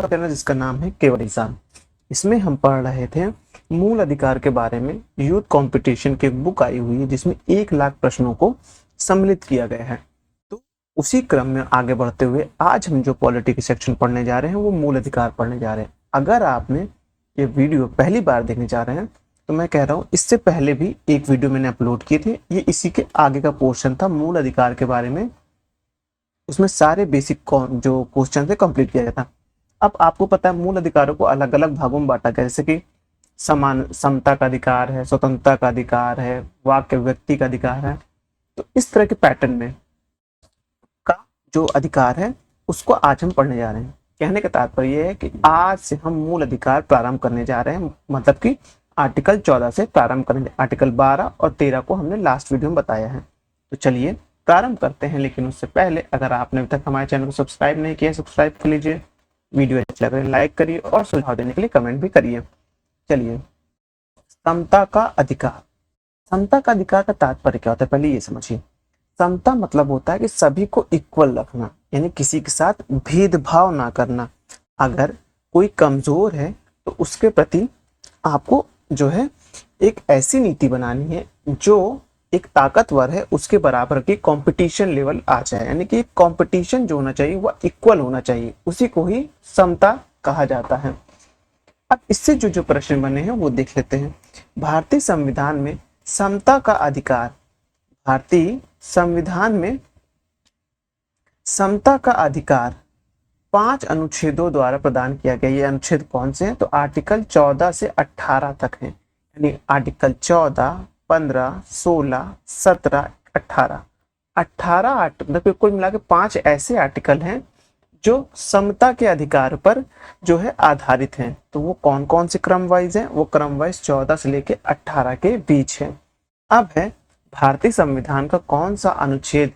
Channel जिसका नाम है केवल एग्जाम। इसमें हम पढ़ रहे थे मूल अधिकार के बारे में। यूथ कंपटीशन की बुक आई हुई है जिसमें 1 लाख प्रश्नों को सम्मिलित किया गया है। तो उसी क्रम में आगे बढ़ते हुए आज हम जो पॉलिटी के सेक्शन पढ़ने जा रहे हैं वो मूल अधिकार पढ़ने जा रहे हैं। अगर आपने ये वीडियो पहली बार देखने जा रहे हैं तो मैं कह रहा हूँ इससे पहले भी एक वीडियो मैंने अपलोड किए थे, ये इसी के आगे का पोर्शन था मूल अधिकार के बारे में। उसमें सारे बेसिक जो क्वेश्चन थे कंप्लीट किया गया था। अब आपको पता है मूल अधिकारों को अलग अलग भागों में बांटा गया, जैसे कि समान समता का अधिकार है, स्वतंत्रता का अधिकार है, वाक व्यक्ति का अधिकार है। तो इस तरह के पैटर्न में का जो अधिकार है उसको आज हम पढ़ने जा रहे हैं। कहने का तात्पर्य यह है कि आज से हम मूल अधिकार प्रारंभ करने जा रहे हैं, मतलब कि आर्टिकल 14 से प्रारंभ करेंगे। आर्टिकल 12 और 13 को हमने लास्ट वीडियो में बताया है। तो चलिए प्रारंभ करते हैं, लेकिन उससे पहले अगर आपने अभी तक हमारे चैनल को सब्सक्राइब नहीं किया सब्सक्राइब कर लीजिए, वीडियो अच्छा लगे लाइक करिए और सुझाव देने के लिए कमेंट भी करिए। चलिए, समता का अधिकार। समता का अधिकार का तात्पर्य क्या होता है पहले ये समझिए। समता मतलब होता है कि सभी को इक्वल रखना, यानी किसी के साथ भेदभाव ना करना। अगर कोई कमजोर है तो उसके प्रति आपको जो है एक ऐसी नीति बनानी है जो एक ताकतवर है उसके बराबर की कंपटीशन लेवल आ जाए, यानी कि कंपटीशन जो होना चाहिए वह इक्वल होना चाहिए, उसी को ही समता कहा जाता है। अब इससे जो प्रश्न बने हैं वो देख लेते हैं। भारतीय संविधान में समता का अधिकार, भारतीय संविधान में समता का अधिकार 5 अनुच्छेदों द्वारा प्रदान किया गया। ये अनुच्छेद कौन से हैं? तो आर्टिकल 14 से 18 तक हैं, यानी आर्टिकल 14, 15, 16, 17, 18 मतलब कुल मिला के 5 ऐसे आर्टिकल हैं जो समता के अधिकार पर जो है आधारित हैं। तो वो कौन कौन से क्रम वाइज हैं? वो क्रम वाइज 14 से लेके 18 के बीच है। अब है भारतीय संविधान का कौन सा अनुच्छेद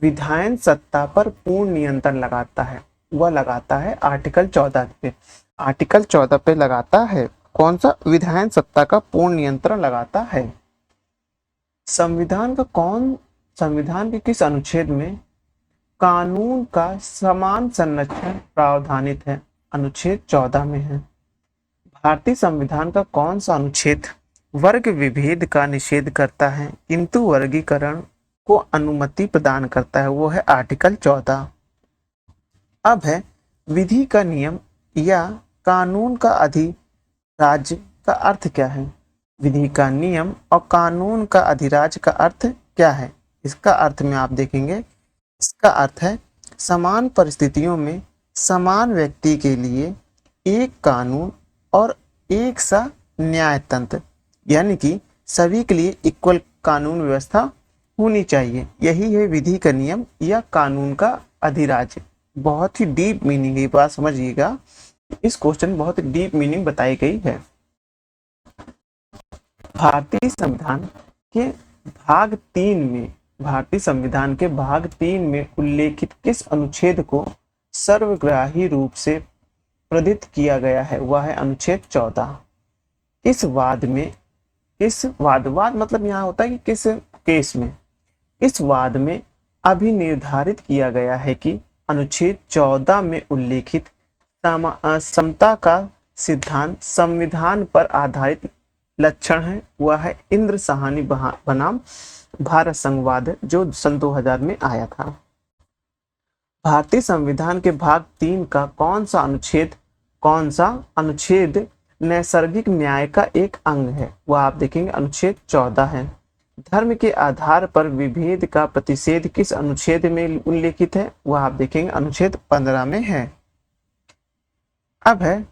विधायन सत्ता पर पूर्ण नियंत्रण लगाता है? वह लगाता है आर्टिकल 14 पे। आर्टिकल 14 पे लगाता है कौन सा? विधायन सत्ता का पूर्ण नियंत्रण लगाता है। संविधान के किस अनुच्छेद में कानून का समान संरक्षण प्रावधानित है? अनुच्छेद 14 में है। भारतीय संविधान का कौन सा अनुच्छेद वर्ग विभेद का निषेध करता है किंतु वर्गीकरण को अनुमति प्रदान करता है? वो है आर्टिकल 14। अब है विधि का नियम या कानून का अधिराज्य का अर्थ क्या है? विधि का नियम और कानून का अधिराज्य का अर्थ क्या है? इसका अर्थ में आप देखेंगे, इसका अर्थ है समान परिस्थितियों में समान व्यक्ति के लिए एक कानून और एक सा न्याय तंत्र, यानी कि सभी के लिए इक्वल कानून व्यवस्था होनी चाहिए। यही है विधि का नियम या कानून का अधिराज्य। बहुत ही डीप मीनिंग है, बात समझिएगा। इस क्वेश्चन बहुत डीप मीनिंग बताई गई है। भारतीय संविधान के भाग 3 में, भारतीय संविधान के भाग 3 में उल्लेखित किस अनुच्छेद को सर्वग्राही रूप से प्रदत्त किया गया है? वह है अनुच्छेद 14। इस वाद मतलब यहाँ होता है कि किस केस में, इस वाद में अभी निर्धारित किया गया है कि अनुच्छेद 14 में उल्लेखित समता का सिद्धांत संविधान पर आधारित लक्षण है। वह है इंद्र साहनी बनाम भारत संघवाद जो सन 2000 में आया था। भारतीय संविधान के भाग 3 का कौन सा अनुच्छेद नैसर्गिक न्याय का एक अंग है? वह आप देखेंगे अनुच्छेद 14 है। धर्म के आधार पर विभेद का प्रतिषेध किस अनुच्छेद में उल्लेखित है? वह आप देखेंगे अनुच्छेद 15 में है। अब है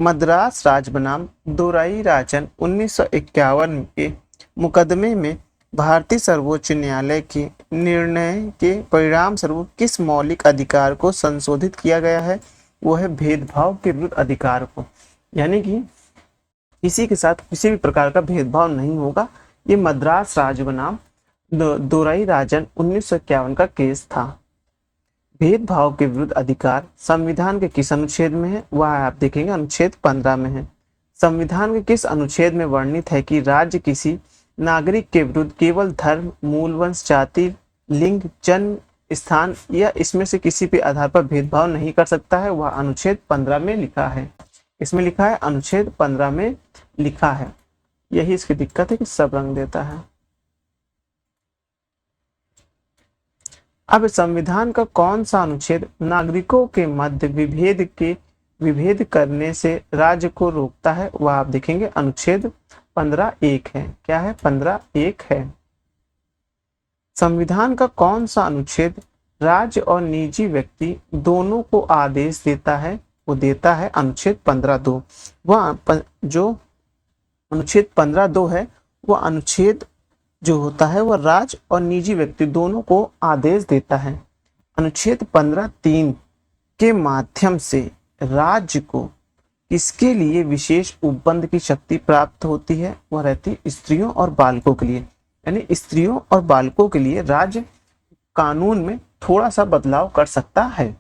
मद्रास राज्य बनाम दोराई राजन 1951 के मुकदमे में भारतीय सर्वोच्च न्यायालय के निर्णय के परिणाम स्वरूप किस मौलिक अधिकार को संशोधित किया गया है? वो है भेदभाव के विरुद्ध अधिकार को, यानी कि किसी के साथ किसी भी प्रकार का भेदभाव नहीं होगा। ये मद्रास राज्य बनाम दोराई राजन 1951 का केस था। भेदभाव के विरुद्ध अधिकार संविधान के किस अनुच्छेद में है? वह आप देखेंगे अनुच्छेद 15 में है। संविधान के किस अनुच्छेद में वर्णित है कि राज्य किसी नागरिक के विरुद्ध केवल धर्म, मूल वंश, जाति, लिंग, जन्म स्थान या इसमें से किसी भी आधार पर भेदभाव नहीं कर सकता है, वह अनुच्छेद 15 में लिखा है। इसमें लिखा है, अनुच्छेद 15 में लिखा है। यही इसकी दिक्कत है कि सब रंग देता है। अब संविधान का कौन सा अनुच्छेद नागरिकों के मध्य विभेद करने से राज्य को रोकता है, वह आप देखेंगे अनुच्छेद 15(1) है। क्या है? 15(1) है। संविधान का कौन सा अनुच्छेद राज्य और निजी व्यक्ति दोनों को आदेश देता है, वो देता है अनुच्छेद 15(2). वह जो अनुच्छेद 15(2) है, वह अनुच्छेद जो होता है वह राज्य और निजी व्यक्ति दोनों को आदेश देता है। अनुच्छेद 15(3) के माध्यम से राज्य को किसके लिए विशेष उपबंध की शक्ति प्राप्त होती है, वह रहती स्त्रियों और बालकों के लिए। यानी स्त्रियों और बालकों के लिए राज्य कानून में थोड़ा सा बदलाव कर सकता है।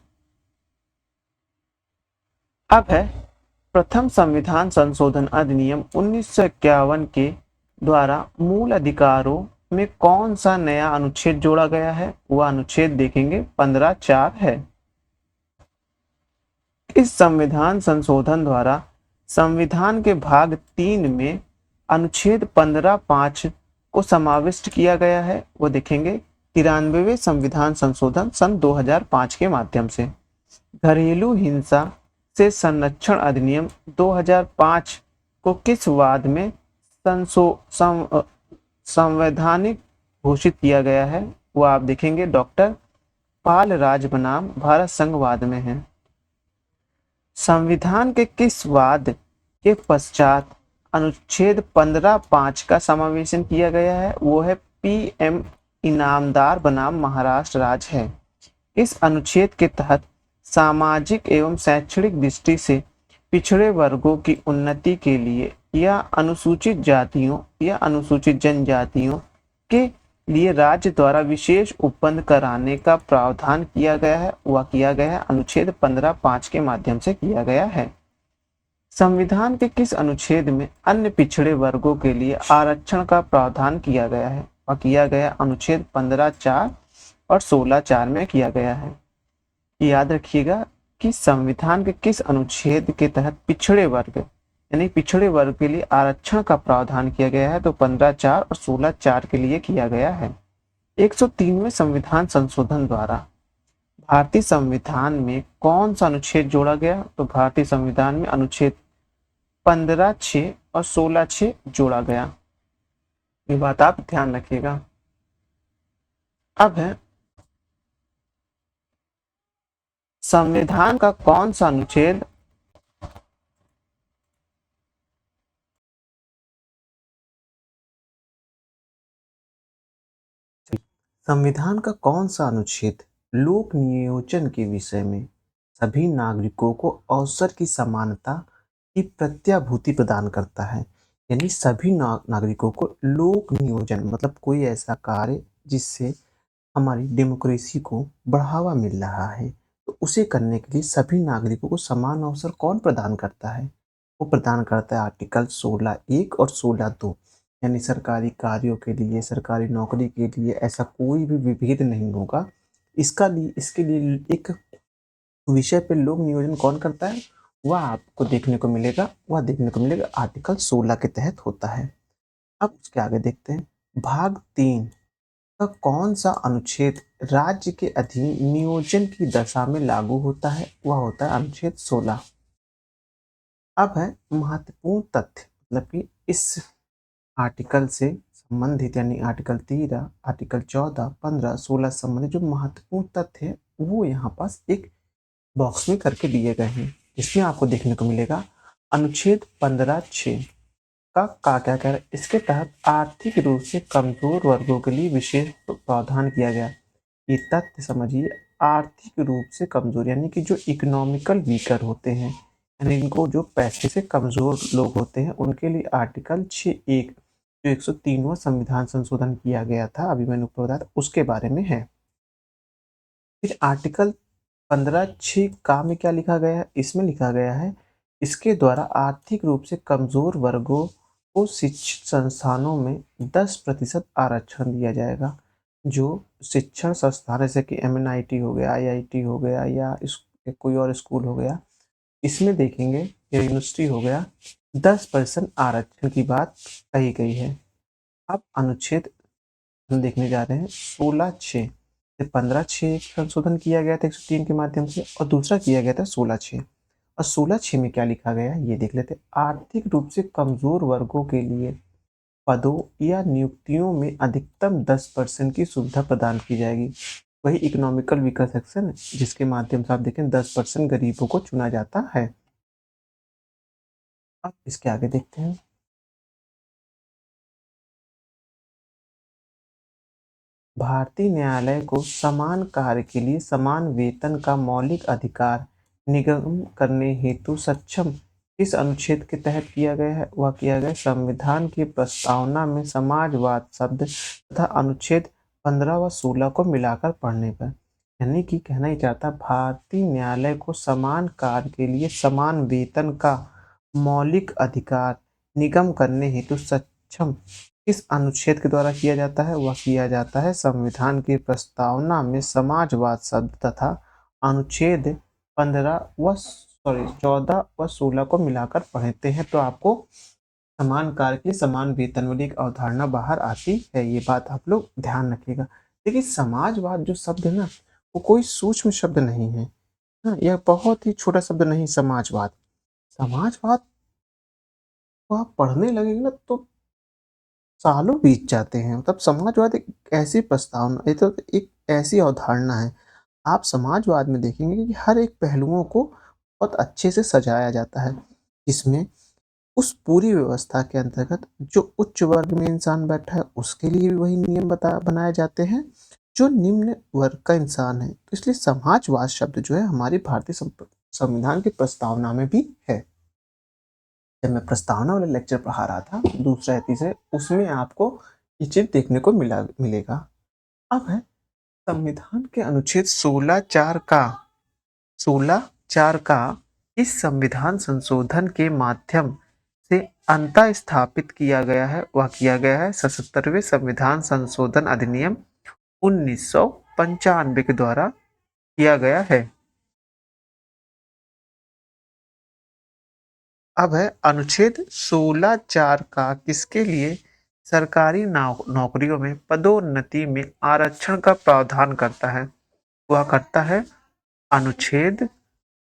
अब है प्रथम संविधान संशोधन अधिनियम 1951 के द्वारा मूल अधिकारों में कौन सा नया अनुच्छेद जोड़ा गया है, वह अनुच्छेद देखेंगे 15(4) है। इस संविधान संशोधन द्वारा संविधान के भाग 3 में अनुच्छेद 15(5) को समाविष्ट किया गया है, वो देखेंगे 93वें संविधान संशोधन सन 2005 के माध्यम से। घरेलू हिंसा से संरक्षण अधिनियम 2005 को किस वाद में संवैधानिक घोषित किया गया है, वो आप देखेंगे डॉक्टर पाल राज बनाम भारत संघवाद में है। संविधान के किस वाद के पश्चात अनुच्छेद 15(5) का समावेशन किया गया है, वो है PM इनामदार बनाम महाराष्ट्र राज्य है। इस अनुच्छेद के तहत सामाजिक एवं शैक्षणिक दृष्टि से पिछड़े वर्गों की उन्नति के लिए या अनुसूचित जातियों या अनुसूचित जनजातियों के लिए राज्य द्वारा विशेष उपबंध कराने का प्रावधान किया गया है, वह किया गया है अनुच्छेद 15(5) के माध्यम से किया गया है। संविधान के किस अनुच्छेद में अन्य पिछड़े वर्गों के लिए आरक्षण का प्रावधान किया गया है, वह किया गया अनुच्छेद 15(4) और 16(4) में किया गया है। याद रखिएगा कि संविधान के किस अनुच्छेद के तहत पिछड़े वर्ग यानी पिछड़े वर्ग के लिए आरक्षण का प्रावधान किया गया है, तो 15(4) और 16(4) के लिए किया गया है। 103वें संविधान संशोधन द्वारा भारतीय संविधान में कौन सा अनुच्छेद जोड़ा गया, तो भारतीय संविधान में अनुच्छेद 15(6) और 16(6) जोड़ा गया। ये बात आप ध्यान रखिएगा। अब है संविधान का कौन सा अनुच्छेद संविधान का कौन सा अनुच्छेद लोक नियोजन के विषय में सभी नागरिकों को अवसर की समानता की प्रत्याभूति प्रदान करता है। यानी सभी नागरिकों को लोक नियोजन मतलब कोई ऐसा कार्य जिससे हमारी डेमोक्रेसी को बढ़ावा मिल रहा है, तो उसे करने के लिए सभी नागरिकों को समान अवसर कौन प्रदान करता है, वो प्रदान करता है आर्टिकल 16(1) और 16(2). यानी सरकारी कार्यों के लिए, सरकारी नौकरी के लिए ऐसा कोई भी विभेद नहीं होगा। इसके लिए एक विषय पे लोक नियोजन कौन करता है, वह आपको देखने को मिलेगा आर्टिकल 16 के तहत होता है। अब उसके आगे देखते हैं, भाग 3 का कौन सा अनुच्छेद राज्य के अधीन नियोजन की दशा में लागू होता है, वह होता है अनुच्छेद 16। अब है महत्वपूर्ण तथ्य, मतलब कि इस आर्टिकल से संबंधित यानी आर्टिकल 13, आर्टिकल 14, 15, 16 संबंधित जो महत्वपूर्ण तथ्य है वो यहाँ पास एक बॉक्स में करके दिए गए हैं। इसमें आपको देखने को मिलेगा अनुच्छेद 15(6) का क्या कह रहा है। इसके तहत आर्थिक रूप से कमजोर वर्गों के लिए विशेष प्रावधान किया गया। ये तथ्य समझिए, आर्थिक रूप से कमजोर यानी कि जो इकोनॉमिकल वीकर होते हैं, यानी इनको जो पैसे से कमजोर लोग होते हैं, उनके लिए आर्टिकल 6(1) जो 103वां संविधान संशोधन किया गया था, अभी मैंने ऊपर बताया था, उसके बारे में है। फिर आर्टिकल 15(6) का में क्या लिखा गया है, इसमें लिखा गया है इसके द्वारा आर्थिक रूप से कमजोर वर्गों को शिक्षित संस्थानों में 10% आरक्षण दिया जाएगा। जो शिक्षण संस्थान जैसे कि एमएनआईटी हो गया, आईआईटी हो गया या कोई और स्कूल हो गया, इसमें देखेंगे या यूनिवर्सिटी हो गया, 10% आरक्षण की बात कही गई है। अब अनुच्छेद हम देखने जा रहे हैं 16(6) से 15(6) संशोधन किया गया था 103 के माध्यम से, और दूसरा किया गया था 16(6). और 16(6) में क्या लिखा गया है ये देख लेते हैं। आर्थिक रूप से कमजोर वर्गों के लिए पदों या नियुक्तियों में अधिकतम 10% की सुविधा प्रदान की जाएगी। वही इकोनॉमिकल वीकर सेक्शन जिसके माध्यम से आप देखें 10% गरीबों को चुना जाता है। अब इसके आगे देखते हैं। भारतीय न्यायालय को समान कार्य के लिए समान वेतन का मौलिक अधिकार निगम करने हेतु सक्षम इस अनुच्छेद के तहत किया गया है। वह किया गया संविधान की प्रस्तावना में समाजवाद शब्द तथा अनुच्छेद 15 व 16 को मिलाकर पढ़ने पर, यानी कि कहना ही चाहता भारतीय न्यायालय को समान कार्य के लिए समान वेतन का मौलिक अधिकार निगम करने हेतु सक्षम किस अनुच्छेद के द्वारा किया जाता है, वह किया जाता है संविधान की प्रस्तावना में समाजवाद शब्द तथा अनुच्छेद 14 व 16 को मिलाकर पढ़ते हैं तो आपको समान कार्य के लिए समान वेतन वाली एक अवधारणा बाहर आती है। ये बात आप लोग ध्यान रखिएगा। देखिए समाजवाद जो शब्द है ना, वो कोई सूक्ष्म शब्द नहीं है। हाँ, यह बहुत ही छोटा शब्द नहीं। समाजवाद समाजवाद को आप पढ़ने लगेंगे ना तो सालों बीत जाते हैं। मतलब समाजवाद एक ऐसी प्रस्तावना, ये तो एक ऐसी अवधारणा है। आप समाजवाद में देखेंगे कि हर एक पहलुओं को बहुत अच्छे से सजाया जाता है। इसमें उस पूरी व्यवस्था के अंतर्गत जो उच्च वर्ग में इंसान बैठा है उसके लिए भी वही नियम बनाए जाते हैं जो निम्न वर्ग का इंसान है। तो इसलिए समाजवाद शब्द जो है हमारी भारतीय संविधान की प्रस्तावना में भी है। जब मैं प्रस्तावना वाले लेक्चर पढ़ा रहा था दूसरा या तीसरे, उसमें आपको ये चीज देखने को मिलेगा। अब है संविधान के अनुच्छेद 16(4) का इस संविधान संशोधन के माध्यम से अंतः स्थापित किया गया है। वह किया गया है 77वें संविधान संशोधन अधिनियम 1995 के द्वारा किया गया है। अब है अनुच्छेद 16(4) का किसके लिए सरकारी नौकरियों में पदोन्नति में आरक्षण का प्रावधान करता है। वह करता है अनुच्छेद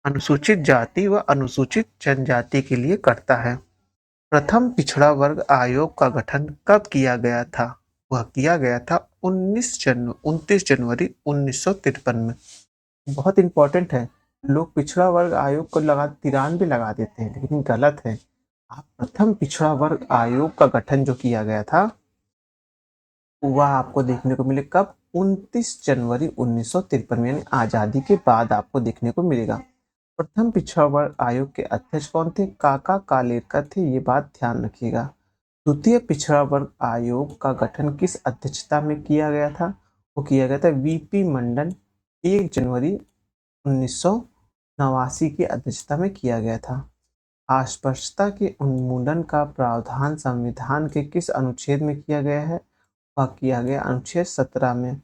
अनुसूचित जाति व अनुसूचित जनजाति के लिए करता है। प्रथम पिछड़ा वर्ग आयोग का गठन कब किया गया था। वह किया गया था 29 जनवरी 1953 में। बहुत इंपॉर्टेंट है। लोग पिछड़ा वर्ग आयोग को 93 लगा देते हैं, लेकिन गलत है। आप प्रथम पिछड़ा वर्ग आयोग का गठन जो किया गया था वह आपको देखने को मिले कब, 29 जनवरी 1953 में, यानी आजादी के बाद आपको देखने को मिलेगा। प्रथम पिछड़ा वर्ग आयोग के अध्यक्ष कौन थे, काका कालेलकर थे। ये बात ध्यान रखिएगा। द्वितीय पिछड़ा वर्ग आयोग का गठन किस अध्यक्षता में किया गया था, वो किया गया था वीपी मंडन 1 जनवरी 1989 की अध्यक्षता में किया गया था। अस्पृश्यता के उन्मूलन का प्रावधान संविधान के किस अनुच्छेद में किया गया है, वह किया गया अनुच्छेद 17 में।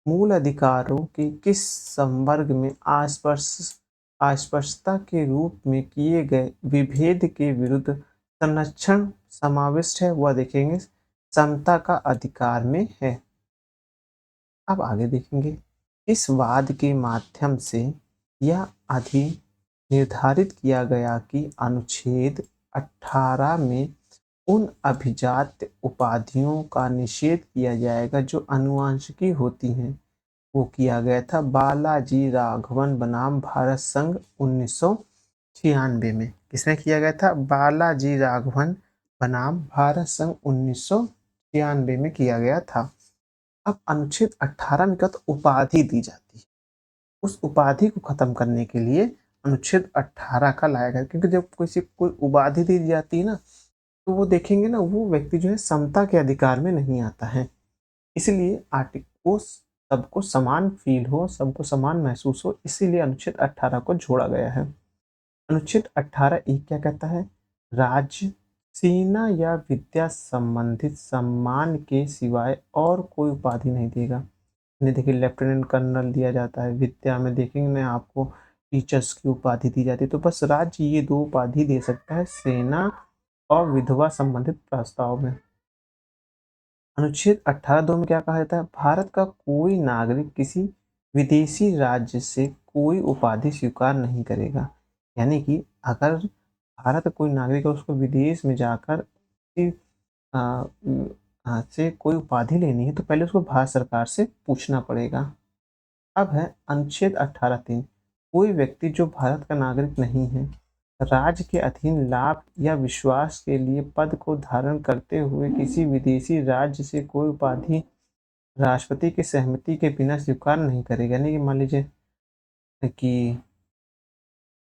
मूल अधिकारों के किस संवर्ग में अस्पृश्यता के रूप में किए गए विभेद के विरुद्ध संरक्षण समाविष्ट है, वह देखेंगे समता का अधिकार में है। अब आगे देखेंगे। इस वाद के माध्यम से यह निर्धारित किया गया कि अनुच्छेद 18 में उन अभिजात्य उपाधियों का निषेध किया जाएगा जो आनुवंशिकी होती हैं। वो किया गया था बालाजी राघवन बनाम भारत संघ 1996 में। किसने किया गया था, बालाजी राघवन बनाम भारत संघ 1996 में किया गया था। अब अनुच्छेद 18 में क्या तो उपाधि दी जाती है, उस उपाधि को खत्म करने के लिए अनुच्छेद 18 का लाया गया। क्योंकि जब किसी कोई उपाधि दी जाती है ना, तो वो देखेंगे ना वो व्यक्ति जो है समता के अधिकार में नहीं आता है। इसलिए आर्टिकल को सबको समान फील हो, सबको समान महसूस हो, इसीलिए अनुच्छेद 18 को जोड़ा गया है। अनुच्छेद 18(1) क्या कहता है, राज्य सेना या विद्या संबंधित सम्मान के सिवाय और कोई उपाधि नहीं देगा। यानी देखिए लेफ्टिनेंट कर्नल दिया जाता है, विद्या में देखेंगे ना आपको टीचर्स की उपाधि दी जाती है। तो बस राज्य ये 2 उपाधि दे सकता है, सेना और विधवा संबंधित प्रस्ताव में। अनुच्छेद 18(2) में क्या कहा जाता है? भारत का कोई नागरिक किसी विदेशी राज्य से कोई उपाधि स्वीकार नहीं करेगा। यानी कि अगर भारत का कोई नागरिक है उसको विदेश में जाकर किसी अ, से कोई उपाधि लेनी है तो पहले उसको भारत सरकार से पूछना पड़ेगा। अब है अनुच्छेद 18(3) कोई व्यक्ति जो भारत का नागरिक नहीं है, राज्य के अधीन लाभ या विश्वास के लिए पद को धारण करते हुए किसी विदेशी राज्य से कोई उपाधि राष्ट्रपति की सहमति के बिना स्वीकार नहीं करेगा। यानी कि मान लीजिए कि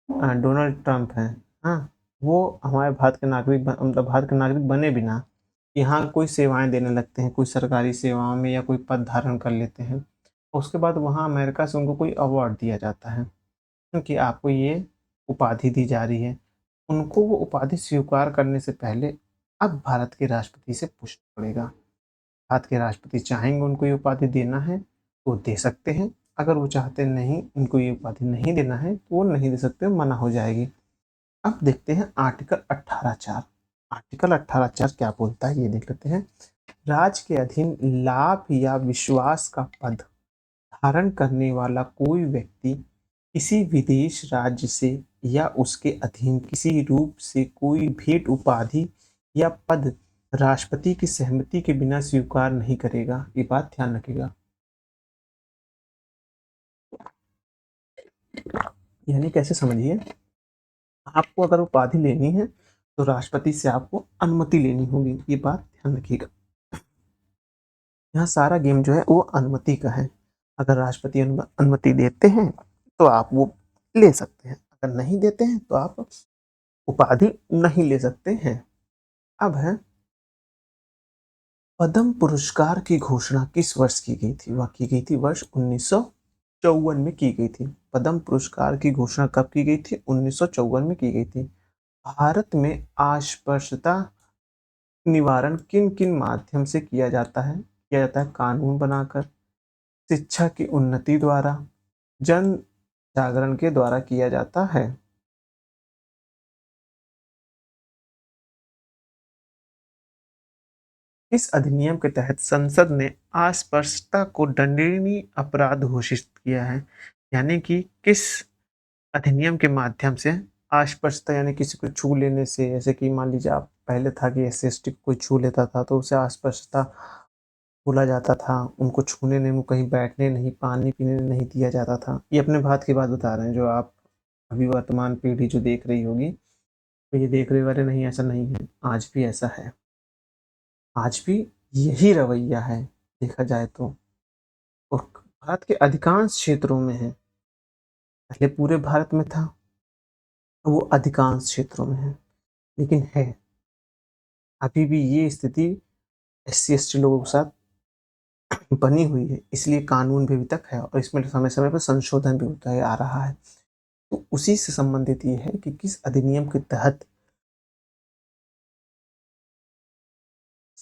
डोनाल्ड ट्रंप हैं, हाँ, वो हमारे भारत के नागरिक मतलब भारत के नागरिक बने बिना यहाँ कोई सेवाएं देने लगते हैं, कोई सरकारी सेवाओं में या कोई पद धारण कर लेते हैं। उसके बाद वहाँ अमेरिका से उनको कोई अवार्ड दिया जाता है कि आपको ये उपाधि दी जा रही है। उनको वो उपाधि स्वीकार करने से पहले अब भारत के राष्ट्रपति से पूछना पड़ेगा। भारत के राष्ट्रपति चाहेंगे उनको ये उपाधि देना है तो दे सकते हैं, अगर वो चाहते नहीं उनको ये उपाधि नहीं देना है तो वो नहीं दे सकते, मना हो जाएगी। अब देखते हैं आर्टिकल 18(4). आर्टिकल 18(4) क्या बोलता है ये देख लेते हैं। राज्य के अधीन लाभ या विश्वास का पद धारण करने वाला कोई व्यक्ति किसी विदेश राज्य से या उसके अधीन किसी रूप से कोई भेंट उपाधि या पद राष्ट्रपति की सहमति के बिना स्वीकार नहीं करेगा। ये बात ध्यान रखिएगा। यानी कैसे समझिए, आपको अगर उपाधि लेनी है तो राष्ट्रपति से आपको अनुमति लेनी होगी, ये बात ध्यान रखिएगा। यहाँ सारा गेम जो है वो अनुमति का है। अगर राष्ट्रपति अनुमति देते हैं तो आप वो ले सकते हैं, अगर नहीं देते हैं तो आप उपाधि नहीं ले सकते हैं। अब है पद्म पुरस्कार की घोषणा किस वर्ष की गई थी? वह की गई थी वर्ष 1954 में की गई थी। पद्म पुरस्कार की घोषणा कब की गई थी? 1954 में की गई थी। भारत में अस्पृश्यता निवारण किन किन माध्यम से किया जाता है? किया जाता है कानून बनाकर, शिक्षा की उन्नति द्वारा, जन जागरण के द्वारा किया जाता है। इस अधिनियम के तहत संसद ने अस्पृश्यता को दंडनीय अपराध घोषित किया है। यानी कि किस अधिनियम के माध्यम से अस्पृश्यता यानी किसी को छू लेने से, जैसे कि मान लीजिए आप पहले था कि एस.सी.एस.टी को कोई छू लेता था तो उसे अस्पृश्यता बोला जाता था, उनको छूने नहीं, उनको कहीं बैठने नहीं, पानी पीने नहीं दिया जाता था। ये अपने भारत की बात बता रहे हैं, जो आप अभी वर्तमान पीढ़ी जो देख रही होगी तो ये देख रहे वाले नहीं, ऐसा नहीं है, आज भी ऐसा है, आज भी यही रवैया है देखा जाए तो। और भारत के अधिकांश क्षेत्रों में है, पहले पूरे भारत में था, वो अधिकांश क्षेत्रों में है, लेकिन है अभी भी ये स्थिति एस.सी.एस.टी लोगों के साथ बनी हुई है, इसलिए कानून भी अभी तक है और इसमें समय समय पर संशोधन भी होता है आ रहा है। तो उसी से संबंधित ये है कि किस अधिनियम के तहत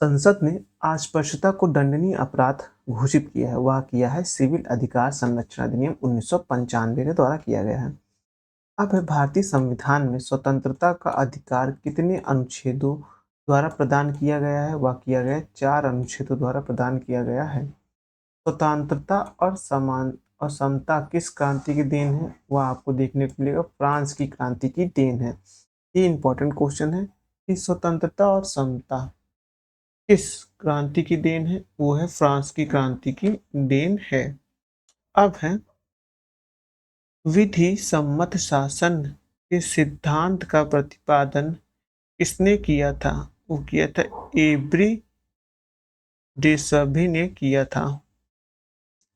संसद ने अस्पृश्यता को दंडनीय अपराध घोषित किया है। वह किया है सिविल अधिकार संरक्षण अधिनियम 1995 के द्वारा किया गया है। अब है भारतीय संविधान में स्वतंत्रता का अधिकार कितने अनुच्छेदों द्वारा प्रदान किया गया है? वह किया गया है 4 अनुच्छेदों द्वारा प्रदान किया गया है। स्वतंत्रता और समान और समता किस क्रांति की देन है? वह आपको देखने को मिलेगा फ्रांस की क्रांति की देन है। ये इंपॉर्टेंट क्वेश्चन है कि स्वतंत्रता और समता किस क्रांति की देन है? वो है फ्रांस की क्रांति की देन है। अब है विधि सम्मत शासन के सिद्धांत का प्रतिपादन किसने किया था? वो किया था एवरी डेसभी ने किया था।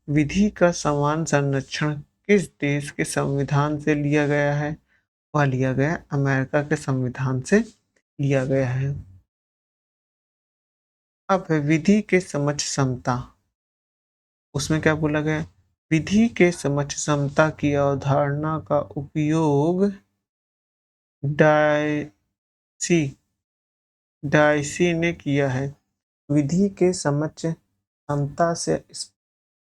विधि का समान संरक्षण किस देश के संविधान से लिया गया है? वह लिया गया अमेरिका के संविधान से लिया गया है। अब है विधि के समक्ष समता, उसमें क्या बोला गया? विधि के समक्ष समता की अवधारणा का उपयोग डायसी डायसी ने किया है। विधि के समक्ष समता से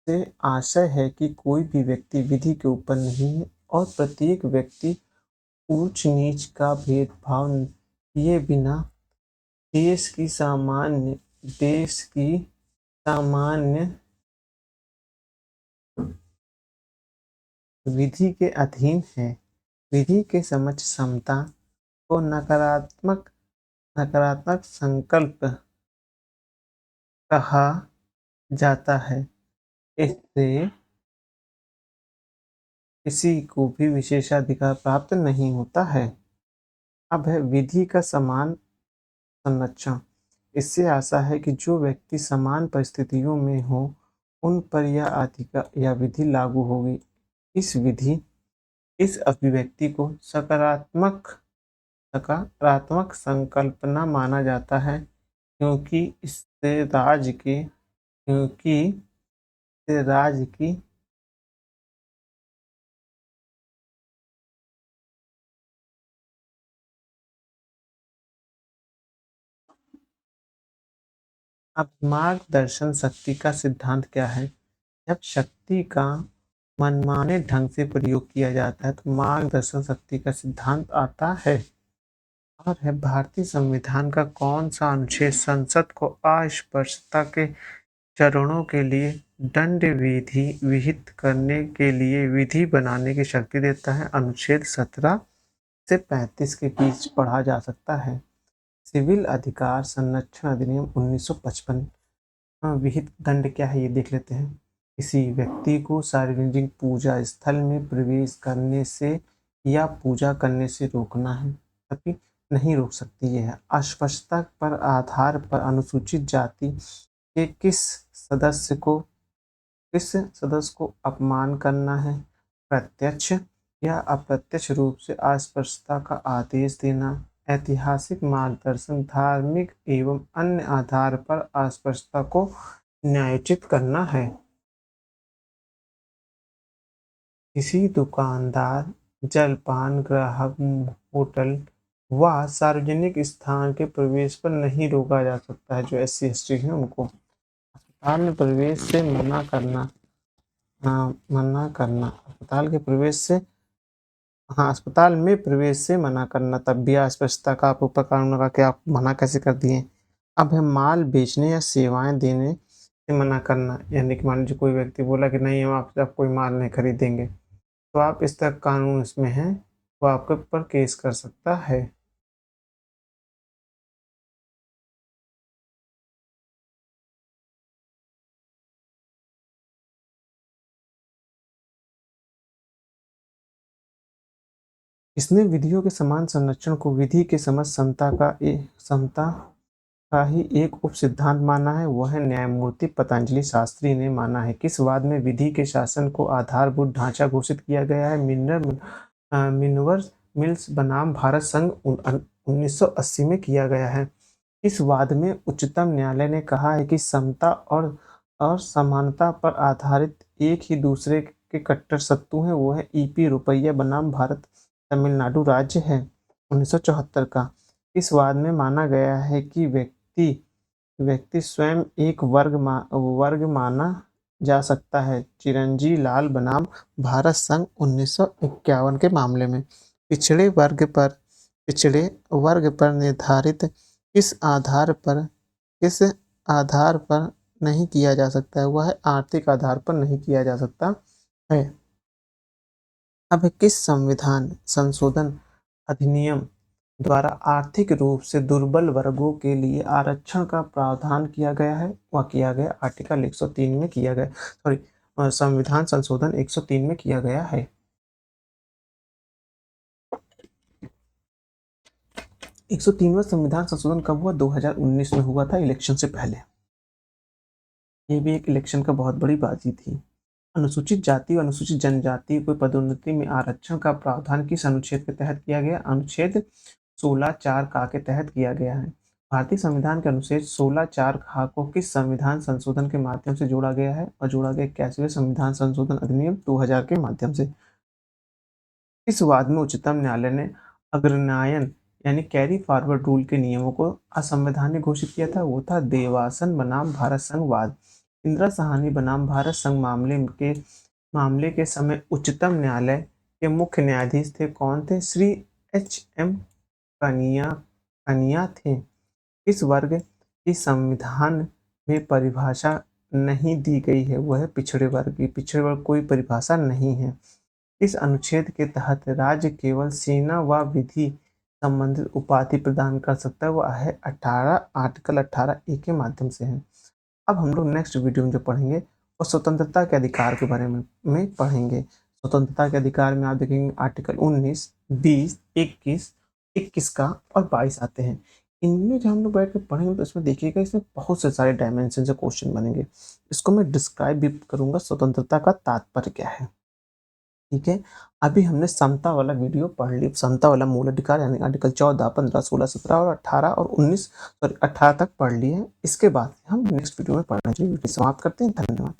से आशय है कि कोई भी व्यक्ति विधि के ऊपर नहीं है और प्रत्येक व्यक्ति ऊंच नीच का भेदभाव किए बिना देश की सामान्य विधि के अधीन है। विधि के समक्ष समता को नकारात्मक संकल्प कहा जाता है। इससे किसी को भी विशेषाधिकार प्राप्त नहीं होता है। अब है विधि का समान संरक्षण। इससे आशा है कि जो व्यक्ति समान परिस्थितियों में हो उन पर यह अधिकार या विधि लागू होगी। इस अभिव्यक्ति को सकारात्मक संकल्पना माना जाता है क्योंकि इससे राज्य की अब मार्गदर्शन शक्ति का सिद्धांत क्या है? जब शक्ति का मनमाने ढंग से प्रयोग किया जाता है तो मार्गदर्शन शक्ति का सिद्धांत आता है। और है भारतीय संविधान का कौन सा अनुच्छेद संसद को अस्पृश्यता के चरणों के लिए दंड विधि विहित करने के लिए विधि बनाने की शक्ति देता है? अनुच्छेद 17 से 35 के बीच पढ़ा जा सकता है। सिविल अधिकार संरक्षण अधिनियम 1955 विहित दंड क्या है ये देख लेते हैं। किसी व्यक्ति को सार्वजनिक पूजा स्थल में प्रवेश करने से या पूजा करने से रोकना है, तभी नहीं रोक सकती है। अस्पृश्यता पर आधार पर अनुसूचित जाति के किस सदस्य को अपमान करना है? प्रत्यक्ष या अप्रत्यक्ष रूप से अस्पृश्यता का आदेश देना, ऐतिहासिक मार्गदर्शन, धार्मिक एवं अन्य आधार पर अस्पृश्यता को न्यायोचित करना है। किसी दुकानदार, जलपान ग्राहक, होटल व सार्वजनिक स्थान के प्रवेश पर नहीं रोका जा सकता है। जो SC ST है उनको अस्पताल में प्रवेश से मना करना अस्पताल में प्रवेश से मना करना तब भी अस्पृश्यता का आप ऊपर कानून लगा के आप मना कैसे कर दिए। अब है माल बेचने या सेवाएं देने से मना करना, यानी कि मान लीजिए कोई व्यक्ति बोला कि नहीं हम आपसे आप कोई माल नहीं खरीदेंगे, तो आप इस तक कानून इसमें है वो आपके ऊपर केस कर सकता है। इसने विधियों के समान संरक्षण को विधि के समक्ष समता का ही एक उप सिद्धांत माना है। वह न्यायमूर्ति पतंजलि शास्त्री ने माना है। किस वाद में विधि के शासन को आधारभूत ढांचा घोषित किया गया है? मिनर्वा मिल्स बनाम भारत संघ 1980 में किया गया है। इस वाद में उच्चतम न्यायालय ने कहा है कि समता और समानता पर आधारित एक ही दूसरे के कट्टर शत्रु हैं। वो है EP रुपैया बनाम भारत तमिलनाडु राज्य है 1974 का। इस वाद में माना गया है कि व्यक्ति स्वयं एक वर्ग माना जा सकता है। चिरंजी लाल बनाम भारत संघ 1951 के मामले में पिछड़े वर्ग पर निर्धारित किस आधार पर नहीं किया जा सकता है? वह आर्थिक आधार पर नहीं किया जा सकता है। अब किस संविधान संशोधन अधिनियम द्वारा आर्थिक रूप से दुर्बल वर्गों के लिए आरक्षण का प्रावधान किया गया है? वह किया गया आर्टिकल 103 में किया गया, संविधान संशोधन 103 में किया गया है। 103वां संविधान संशोधन कब हुआ? 2019 में हुआ था, इलेक्शन से पहले। ये भी एक इलेक्शन का बहुत बड़ी बाजी थी। अनुसूचित जाति और अनुसूचित जनजाति को पदोन्नति में आरक्षण का प्रावधान किस अनुच्छेद के तहत किया गया? अनुच्छेद 16(4) का के तहत किया गया है। भारतीय संविधान के अनुच्छेद 16(4) खा को किस संविधान संशोधन के माध्यम से जोड़ा गया है? और जोड़ा गया 81वें संविधान संशोधन अधिनियम 2000 के माध्यम से। इस वाद में उच्चतम न्यायालय ने अग्रनायन यानी कैरी फॉरवर्ड रूल के नियमों को असंवैधानिक घोषित किया था। वो था देवासन बनाम भारत संघ वाद। इंदिरा साहनी बनाम भारत संघ मामले के समय उच्चतम न्यायालय के मुख्य न्यायाधीश थे कौन थे? श्री H.M. कनिया थे। इस वर्ग की संविधान में परिभाषा नहीं दी गई है, वह है पिछड़े वर्ग की। पिछड़े वर्ग कोई परिभाषा नहीं है। इस अनुच्छेद के तहत राज्य केवल सेना व विधि संबंधित उपाधि प्रदान कर सकता है, वह है आर्टिकल 18A के माध्यम से है। अब हम लोग नेक्स्ट वीडियो में जो पढ़ेंगे वो स्वतंत्रता के अधिकार के बारे में पढ़ेंगे। स्वतंत्रता के अधिकार में आप देखेंगे आर्टिकल 19, 20, 21 का और 22 आते हैं। इनमें जब हम लोग बैठ कर पढ़ेंगे तो इसमें देखिएगा इसमें बहुत से सारे डायमेंशन से क्वेश्चन बनेंगे। इसको मैं डिस्क्राइब भी करूंगा, स्वतंत्रता का तात्पर्य क्या है। ठीक है, अभी हमने समता वाला वीडियो पढ़ लिया, समता वाला मूल अधिकार यानी आर्टिकल 14, 15, 16, 17 और 18 और 19 सॉरी 18 तक पढ़ लिए हैं। इसके बाद हम नेक्स्ट वीडियो में पढ़ना चाहिए। समाप्त करते हैं। धन्यवाद।